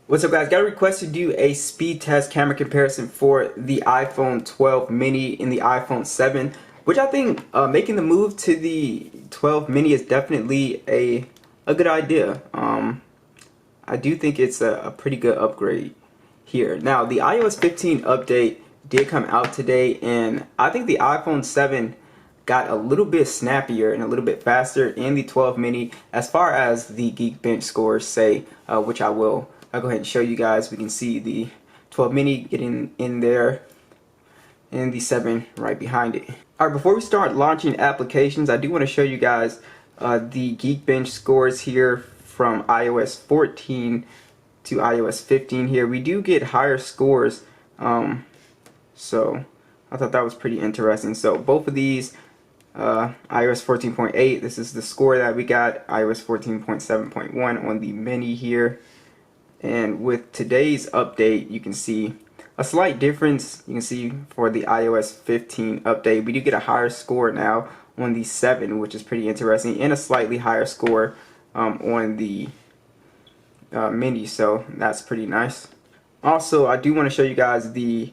What's up, guys? Got a request to do a speed test camera comparison for the iPhone 12 mini and the iPhone 7, which I think making the move to the 12 mini is definitely a good idea. I do think it's a pretty good upgrade here. Now, the iOS 15 update did come out today, and I think the iPhone 7 got a little bit snappier and a little bit faster in the 12 mini as far as the Geekbench scores say, which I'll go ahead and show you guys. We can see the 12 mini getting in there and the 7 right behind it. Alright, before we start launching applications, I do want to show you guys the Geekbench scores here from iOS 14 to iOS 15 here. We do get higher scores, so I thought that was pretty interesting. So both of these, iOS 14.8, this is the score that we got, iOS 14.7.1 on the mini here. And with today's update, you can see a slight difference. You can see for the iOS 15 update, we do get a higher score now on the 7, which is pretty interesting, and a slightly higher score on the mini, so that's pretty nice. Also, I do want to show you guys the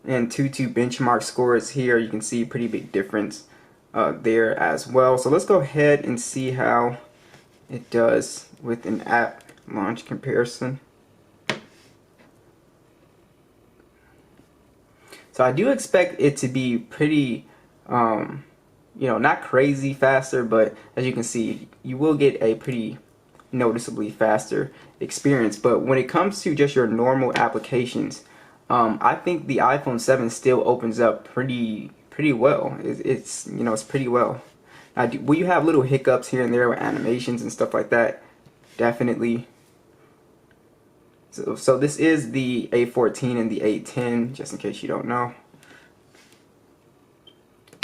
Antutu benchmark scores here. You can see a pretty big difference there as well. So let's go ahead and see how it does with an app launch comparison. So I do expect it to be pretty, not crazy faster, but as you can see, you will get a pretty noticeably faster experience. But when it comes to just your normal applications, I think the iPhone 7 still opens up pretty well. It's pretty well. Now, will you have little hiccups here and there with animations and stuff like that? Definitely. So this is the A14 and the A10, just in case you don't know.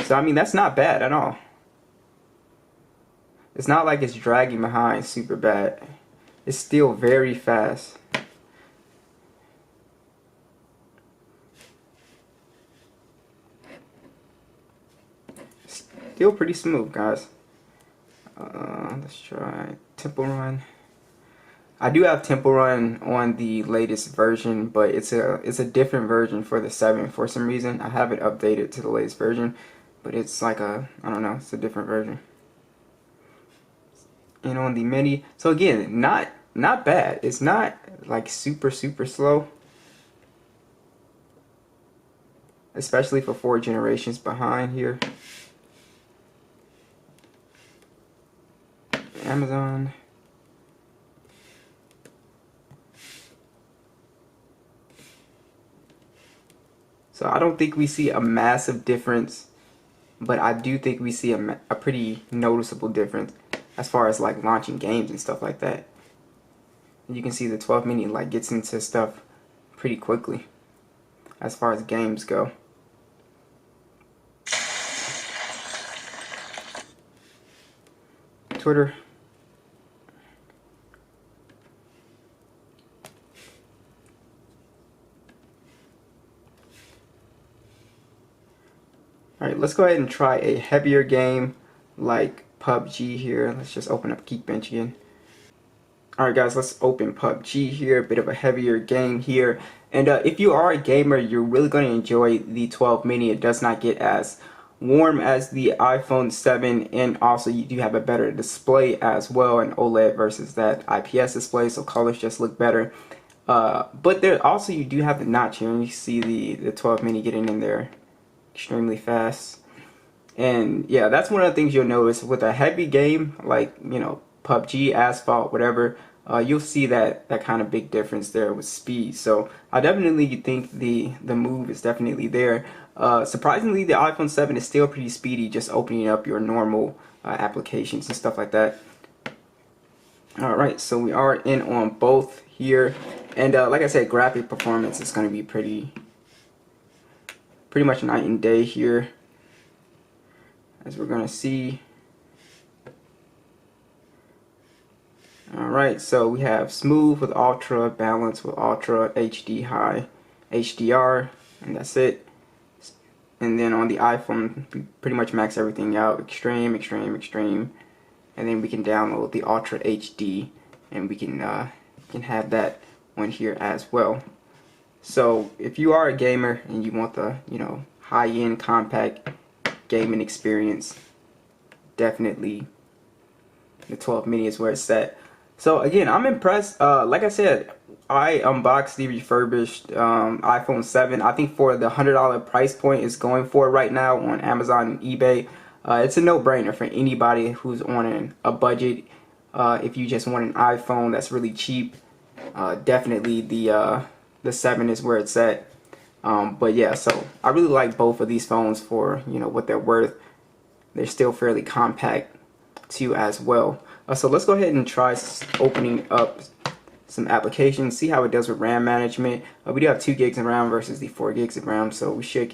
So I mean, that's not bad at all. It's not like it's dragging behind super bad. It's still very fast. Still pretty smooth, guys. Let's try Temple Run. I do have Temple Run on the latest version, but it's a different version for the 7 for some reason. I haven't updated to the latest version, but it's like I don't know, it's a different version. And on the mini, so again, not bad. It's not like super slow, especially for 4 generations behind here. Amazon. So I don't think we see a massive difference, but I do think we see a pretty noticeable difference as far as like launching games and stuff like that. And you can see the 12 mini like gets into stuff pretty quickly as far as games go. Twitter. Alright, let's go ahead and try a heavier game like PUBG here. Let's just open up Geekbench again. Alright guys, let's open PUBG here, a bit of a heavier game here. And if you are a gamer, you're really going to enjoy the 12 mini. It does not get as warm as the iPhone 7, and also you do have a better display as well, an OLED versus that IPS display, so colors just look better. But there also you do have the notch here, and you see the 12 mini getting in there extremely fast. And yeah, that's one of the things you'll notice with a heavy game like PUBG, Asphalt, whatever. You'll see that kind of big difference there with speed. So I definitely think the move is definitely there. Surprisingly, the iPhone 7 is still pretty speedy, just opening up your normal applications and stuff like that. Alright, so we are in on both here, and like I said, graphic performance is going to be pretty much night and day here, as we're going to see. Alright, so we have smooth with ultra, balance with ultra, HD high, HDR, and that's it. And then on the iPhone, we pretty much max everything out, extreme, and then we can download the Ultra HD, and we can can have that on here as well. So if you are a gamer and you want the, you know, high-end compact gaming experience, definitely the 12 mini is where it's at. So again, I'm impressed. Like I said, I unboxed the refurbished iPhone 7. I think for the $100 price point it's going for right now on Amazon and eBay, it's a no-brainer for anybody who's on a budget. If you just want an iPhone that's really cheap, definitely the 7 is where it's at. But yeah, so I really like both of these phones for, you know, what they're worth. They're still fairly compact too as well. So let's go ahead and try opening up some applications, see how it does with RAM management. We do have 2 gigs of RAM versus the 4 gigs of RAM, so we should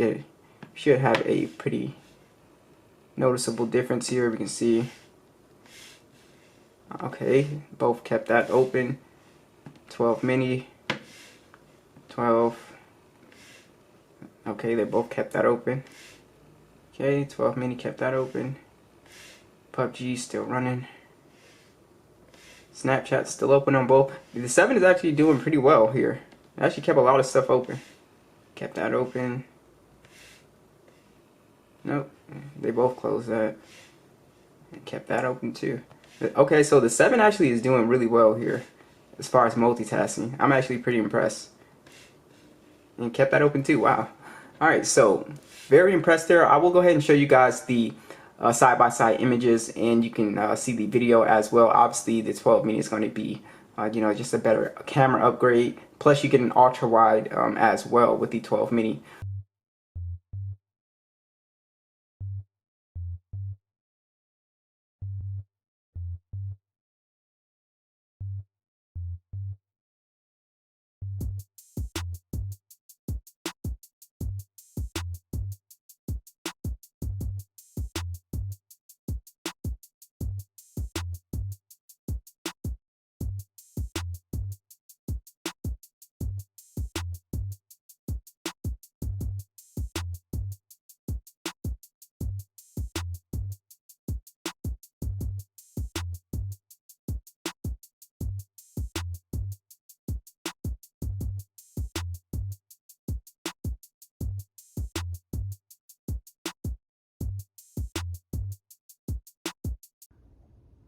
have a pretty noticeable difference here. We can see, okay, both kept that open. 12 mini, 12. Okay, they both kept that open. Okay, 12 mini kept that open. PUBG still running. Snapchat's still open on both. The 7 is actually doing pretty well here. It actually kept a lot of stuff open. Kept that open. Nope, they both closed that. And kept that open too. Okay, so the 7 actually is doing really well here as far as multitasking. I'm actually pretty impressed. And kept that open too, wow. Alright, so very impressed there. I will go ahead and show you guys the side-by-side images, and you can see the video as well. Obviously the 12 mini is going to be you know, just a better camera upgrade, plus you get an ultra wide as well with the 12 mini.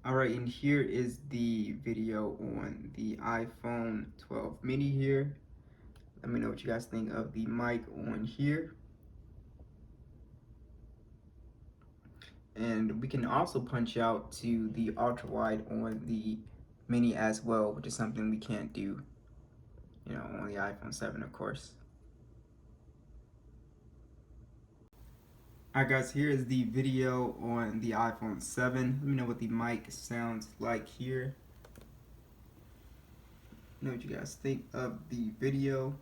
Alright, and here is the video on the iPhone 12 mini here. Let me know what you guys think of the mic on here. And we can also punch out to the ultra wide on the mini as well, which is something we can't do, you know, on the iPhone 7, of course. Alright guys, here is the video on the iPhone 7. Let me know what the mic sounds like here. Know what you guys think of the video.